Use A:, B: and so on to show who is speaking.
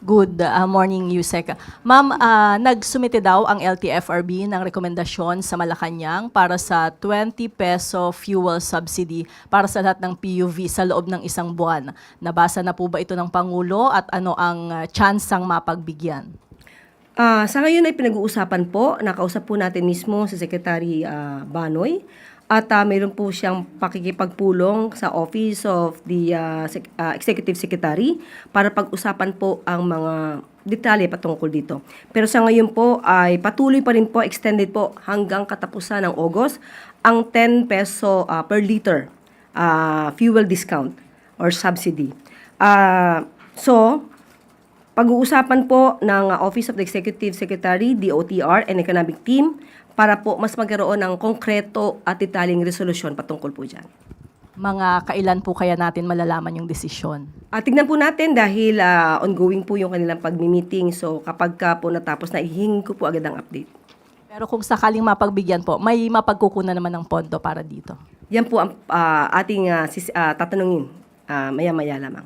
A: Good morning, Yusek. Ma'am, nagsumite daw ang LTFRB ng rekomendasyon sa Malacanang para sa 20 peso fuel subsidy para sa lahat ng PUV sa loob ng isang buwan. Nabasa na po ba ito ng Pangulo at ano ang tsansang mapagbigyan?
B: Sa ngayon ay pinag-uusapan po, nakausap po natin mismo si Secretary Banoy at mayroon po siyang pakikipagpulong sa Office of the Executive Secretary para pag-usapan po ang mga detalye patungkol dito. Pero sa ngayon po ay patuloy pa rin po, extended po hanggang katapusan ng August ang 10 peso per liter fuel discount or subsidy. So, pag-uusapan po ng Office of the Executive Secretary, DOTR, and Economic Team para po mas magkaroon ng konkreto at detaling resolusyon patungkol po dyan.
A: Mga kailan po kaya natin malalaman yung desisyon?
B: Tignan po natin dahil ongoing po yung kanilang pag-meeting. So kapag po natapos na, ihingi ko po agad ang update.
A: Pero kung sakaling mapagbigyan po, may mapagkukunan naman ng pondo para dito.
B: Yan po ang ating tatanungin maya-maya lamang.